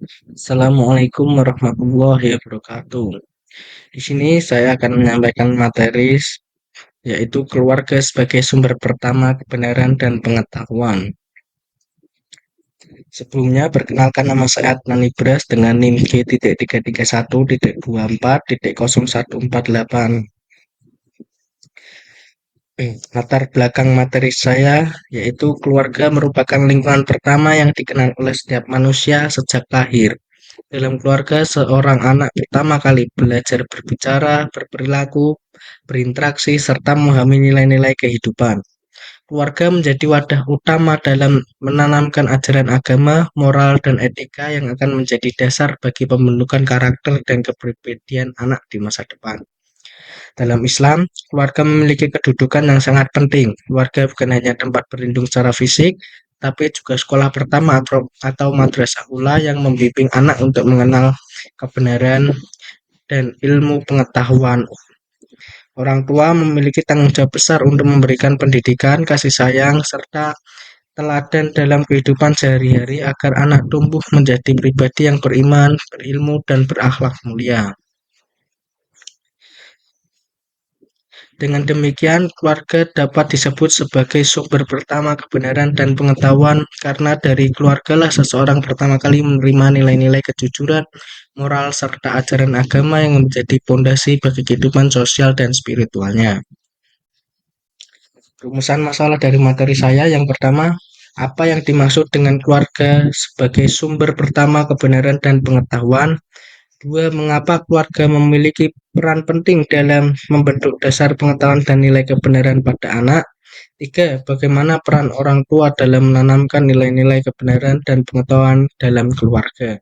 Assalamualaikum warahmatullahi wabarakatuh. Di sini saya akan menyampaikan materi yaitu keluarga sebagai sumber pertama kebenaran dan pengetahuan. Sebelumnya perkenalkan nama saya Adnan Ibras dengan NIM G.331.24.0148. Latar belakang materi saya yaitu keluarga merupakan lingkungan pertama yang dikenal oleh setiap manusia sejak lahir. Dalam keluarga, seorang anak pertama kali belajar berbicara, berperilaku, berinteraksi, serta memahami nilai-nilai kehidupan. Keluarga menjadi wadah utama dalam menanamkan ajaran agama, moral, dan etika yang akan menjadi dasar bagi pembentukan karakter dan kepribadian anak di masa depan. Dalam Islam, keluarga memiliki kedudukan yang sangat penting. Keluarga bukan hanya tempat berlindung secara fisik, tapi juga sekolah pertama atau madrasah ula yang membimbing anak untuk mengenal kebenaran dan ilmu pengetahuan. Orang tua memiliki tanggung jawab besar untuk memberikan pendidikan, kasih sayang, serta teladan dalam kehidupan sehari-hari agar anak tumbuh menjadi pribadi yang beriman, berilmu, dan berakhlak mulia. Dengan demikian, keluarga dapat disebut sebagai sumber pertama kebenaran dan pengetahuan karena dari keluargalah seseorang pertama kali menerima nilai-nilai kejujuran, moral, serta ajaran agama yang menjadi pondasi bagi kehidupan sosial dan spiritualnya. Rumusan masalah dari materi saya yang pertama, apa yang dimaksud dengan keluarga sebagai sumber pertama kebenaran dan pengetahuan? Dua, mengapa keluarga memiliki peran penting dalam membentuk dasar pengetahuan dan nilai kebenaran pada anak? Tiga, bagaimana peran orang tua dalam menanamkan nilai-nilai kebenaran dan pengetahuan dalam keluarga?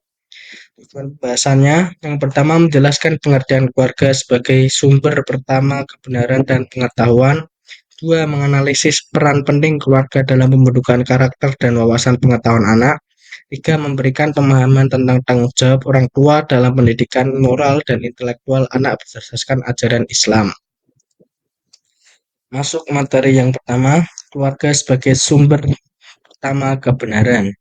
Bahasannya, yang pertama menjelaskan pengertian keluarga sebagai sumber pertama kebenaran dan pengetahuan. Dua, menganalisis peran penting keluarga dalam pembentukan karakter dan wawasan pengetahuan anak. Tiga, memberikan pemahaman tentang tanggung jawab orang tua dalam pendidikan moral dan intelektual anak berdasarkan ajaran Islam. Masuk materi yang pertama, keluarga sebagai sumber pertama kebenaran.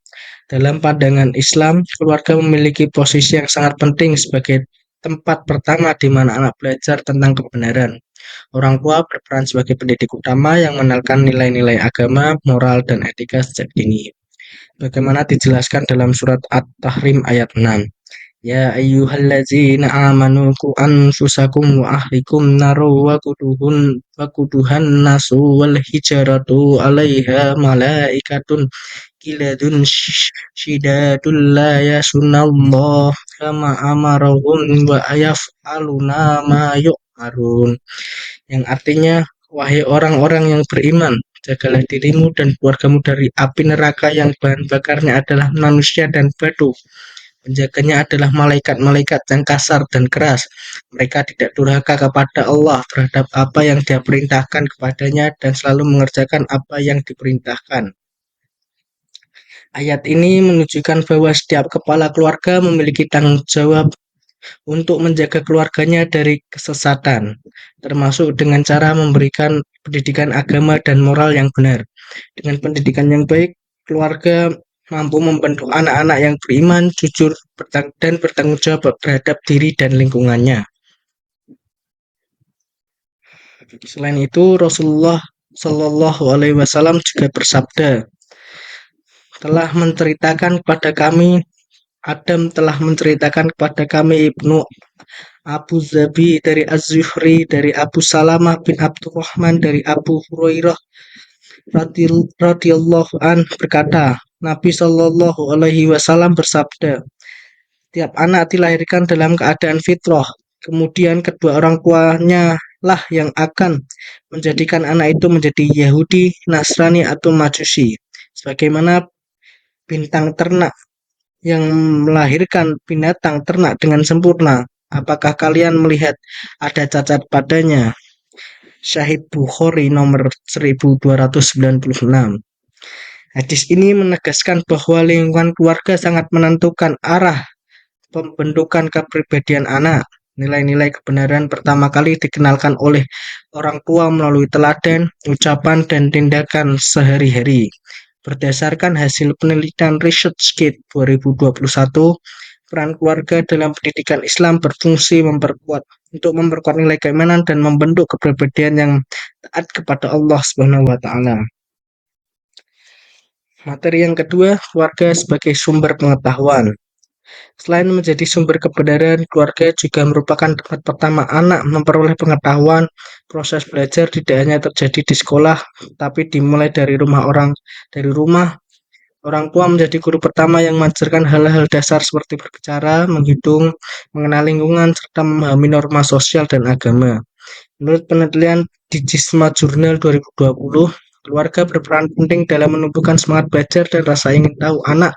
Dalam pandangan Islam, keluarga memiliki posisi yang sangat penting sebagai tempat pertama di mana anak belajar tentang kebenaran. Orang tua berperan sebagai pendidik utama yang mengenalkan nilai-nilai agama, moral, dan etika sejak dini. Bagaimana dijelaskan dalam surat At-Tahrim ayat 6. Ya ayyuhallazina amanu qu anfusakum wa ahlikum naru wa kuduhan nasu wal hijaratu 'alaiha malaikatun kiladun shidadul la yasunallah kama amarahum wa ayaf'aluna ma yu'marun, yang artinya, wahai orang-orang yang beriman, jagalah dirimu dan keluargamu dari api neraka yang bahan bakarnya adalah manusia dan batu. Penjaganya adalah malaikat-malaikat yang kasar dan keras. Mereka tidak durhaka kepada Allah terhadap apa yang Dia perintahkan kepadanya dan selalu mengerjakan apa yang diperintahkan. Ayat ini menunjukkan bahwa setiap kepala keluarga memiliki tanggung jawab untuk menjaga keluarganya dari kesesatan, termasuk dengan cara memberikan pendidikan agama dan moral yang benar. Dengan pendidikan yang baik, keluarga mampu membentuk anak-anak yang beriman, jujur, dan bertanggung jawab terhadap diri dan lingkungannya. Selain itu, Rasulullah Shallallahu Alaihi Wasallam juga bersabda, telah menceritakan kepada kami Adam telah menceritakan kepada kami Ibnu Abu Zabi dari Az-Zuhri dari Abu Salamah bin Abdurrahman dari Abu Hurairah radhiyallahu an berkata, Nabi Shallallahu alaihi wasallam bersabda, tiap anak dilahirkan dalam keadaan fitrah, kemudian kedua orang tuanya lah yang akan menjadikan anak itu menjadi Yahudi, Nasrani atau Majusi. Sebagaimana bintang ternak yang melahirkan binatang ternak dengan sempurna. Apakah kalian melihat ada cacat padanya? Syahid Bukhari nomor 1296. Hadis ini menegaskan bahwa lingkungan keluarga sangat menentukan arah pembentukan kepribadian anak. Nilai-nilai kebenaran pertama kali dikenalkan oleh orang tua melalui teladan, ucapan, dan tindakan sehari-hari. Berdasarkan hasil penelitian ResearchGate 2021, Peran keluarga dalam pendidikan Islam berfungsi untuk memperkuat nilai keimanan dan membentuk kepribadian yang taat kepada Allah Subhanahu wa taala. Materi yang kedua, keluarga sebagai sumber pengetahuan. Selain menjadi sumber kebenaran, keluarga juga merupakan tempat pertama anak memperoleh pengetahuan. Proses belajar tidak hanya terjadi di sekolah, tapi dimulai dari rumah. Orang tua menjadi guru pertama yang mengajarkan hal-hal dasar seperti berbicara, menghitung, mengenal lingkungan, serta memahami norma sosial dan agama. Menurut penelitian di Jisma Journal 2020, keluarga berperan penting dalam menumbuhkan semangat belajar dan rasa ingin tahu anak.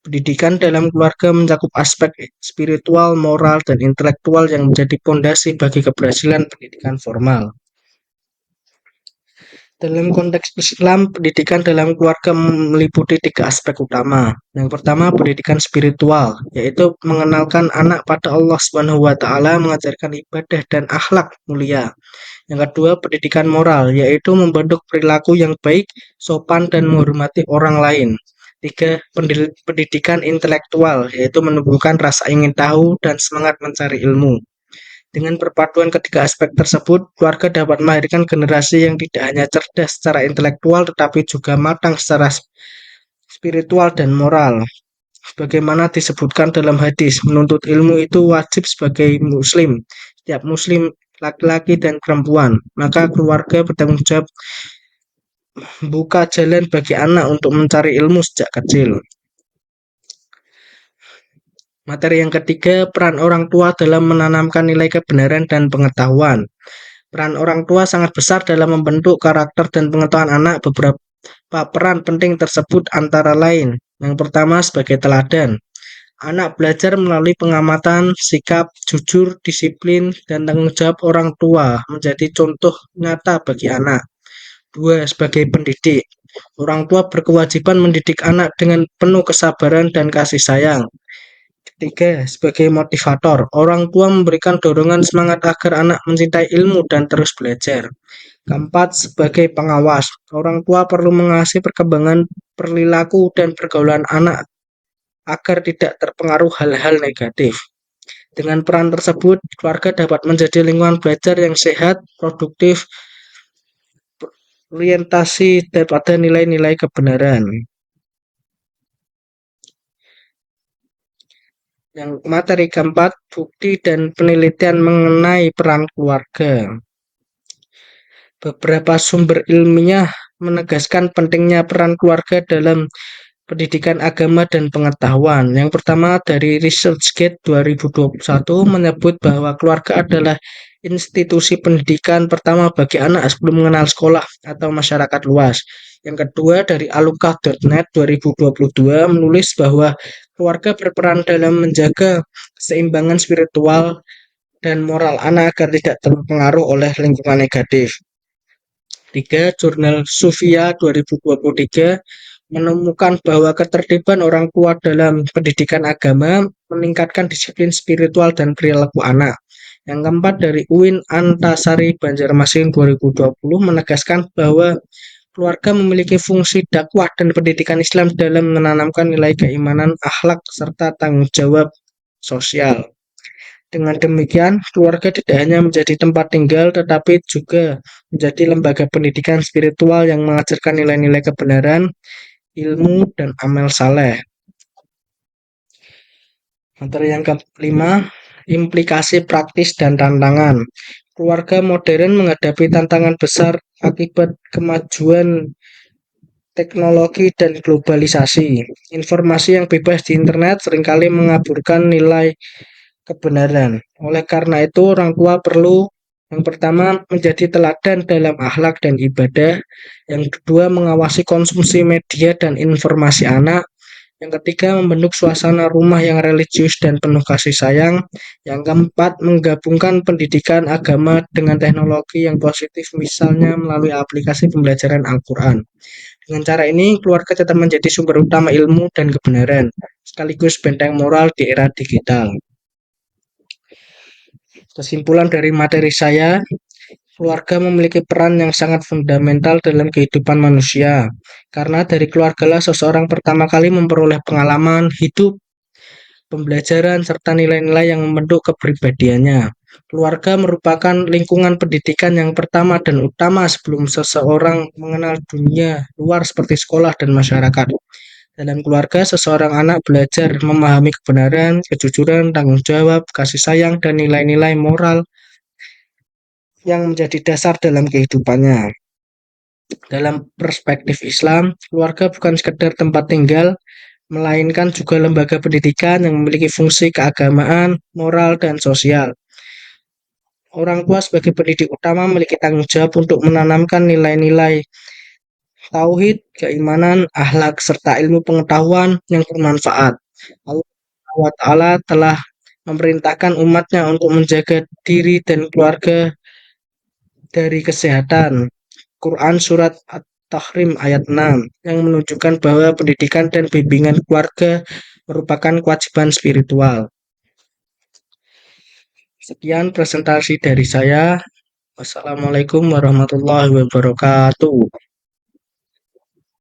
Pendidikan dalam keluarga mencakup aspek spiritual, moral, dan intelektual yang menjadi pondasi bagi keberhasilan pendidikan formal. Dalam konteks Islam, pendidikan dalam keluarga meliputi 3 aspek utama. Yang pertama, pendidikan spiritual, yaitu mengenalkan anak pada Allah Subhanahu wa taala, mengajarkan ibadah dan akhlak mulia. Yang kedua, pendidikan moral, yaitu membentuk perilaku yang baik, sopan, dan menghormati orang lain. Tiga, pendidikan intelektual, yaitu menumbuhkan rasa ingin tahu dan semangat mencari ilmu. Dengan perpaduan ketiga aspek tersebut, keluarga dapat melahirkan generasi yang tidak hanya cerdas secara intelektual, tetapi juga matang secara spiritual dan moral. Sebagaimana disebutkan dalam hadis, menuntut ilmu itu wajib sebagai muslim, setiap muslim laki-laki dan perempuan. Maka keluarga bertanggung jawab buka jalan bagi anak untuk mencari ilmu sejak kecil. Materi yang ketiga, peran orang tua dalam menanamkan nilai kebenaran dan pengetahuan. Peran orang tua sangat besar dalam membentuk karakter dan pengetahuan anak. Beberapa peran penting tersebut antara lain. Yang pertama, sebagai teladan. Anak belajar melalui pengamatan, sikap, jujur, disiplin, dan tanggung jawab orang tua menjadi contoh nyata bagi anak. Dua, sebagai pendidik. Orang tua berkewajiban mendidik anak dengan penuh kesabaran dan kasih sayang. Ketiga, sebagai motivator. Orang tua memberikan dorongan semangat agar anak mencintai ilmu dan terus belajar. Keempat, sebagai pengawas. Orang tua perlu mengawasi perkembangan perilaku dan pergaulan anak agar tidak terpengaruh hal-hal negatif. Dengan peran tersebut, keluarga dapat menjadi lingkungan belajar yang sehat, produktif, orientasi pada nilai-nilai kebenaran. Yang materi keempat, bukti dan penelitian mengenai peran keluarga. Beberapa sumber ilmiah menegaskan pentingnya peran keluarga dalam pendidikan agama dan pengetahuan. Yang pertama dari ResearchGate 2021 menyebut bahwa keluarga adalah institusi pendidikan pertama bagi anak sebelum mengenal sekolah atau masyarakat luas. Yang kedua dari alukah.net 2022 menulis bahwa keluarga berperan dalam menjaga keseimbangan spiritual dan moral anak agar tidak terpengaruh oleh lingkungan negatif. 3. Jurnal Sufia 2023 menemukan bahwa ketertiban orang tua dalam pendidikan agama meningkatkan disiplin spiritual dan perilaku anak. Yang keempat dari UIN Antasari Banjarmasin 2020 menegaskan bahwa keluarga memiliki fungsi dakwah dan pendidikan Islam dalam menanamkan nilai keimanan, akhlak, serta tanggung jawab sosial. Dengan demikian, keluarga tidak hanya menjadi tempat tinggal, tetapi juga menjadi lembaga pendidikan spiritual yang mengajarkan nilai-nilai kebenaran, ilmu, dan amal saleh. Materi yang kelima, implikasi praktis dan tantangan. Keluarga modern menghadapi tantangan besar akibat kemajuan teknologi dan globalisasi. Informasi yang bebas di internet seringkali mengaburkan nilai kebenaran. Oleh karena itu, orang tua perlu yang pertama menjadi teladan dalam akhlak dan ibadah. Yang kedua, mengawasi konsumsi media dan informasi anak. Yang ketiga, membentuk suasana rumah yang religius dan penuh kasih sayang. Yang keempat, menggabungkan pendidikan agama dengan teknologi yang positif, misalnya melalui aplikasi pembelajaran Al-Quran. Dengan cara ini, keluarga tetap menjadi sumber utama ilmu dan kebenaran, sekaligus benteng moral di era digital. Kesimpulan dari materi saya, keluarga memiliki peran yang sangat fundamental dalam kehidupan manusia. Karena dari keluargalah seseorang pertama kali memperoleh pengalaman hidup, pembelajaran, serta nilai-nilai yang membentuk kepribadiannya. Keluarga merupakan lingkungan pendidikan yang pertama dan utama sebelum seseorang mengenal dunia luar seperti sekolah dan masyarakat. Dalam keluarga, seseorang anak belajar memahami kebenaran, kejujuran, tanggung jawab, kasih sayang, dan nilai-nilai moral yang menjadi dasar dalam kehidupannya. Dalam perspektif Islam, keluarga bukan sekedar tempat tinggal, melainkan juga lembaga pendidikan yang memiliki fungsi keagamaan, moral, dan sosial. Orang tua sebagai pendidik utama memiliki tanggung jawab untuk menanamkan nilai-nilai tauhid, keimanan, akhlak, serta ilmu pengetahuan yang bermanfaat. Allah Taala telah memerintahkan umatnya untuk menjaga diri dan keluarga dari kesehatan. Quran Surat At-Tahrim ayat 6 yang menunjukkan bahwa pendidikan dan bimbingan keluarga merupakan kewajiban spiritual. Sekian presentasi dari saya. Wassalamualaikum warahmatullahi wabarakatuh.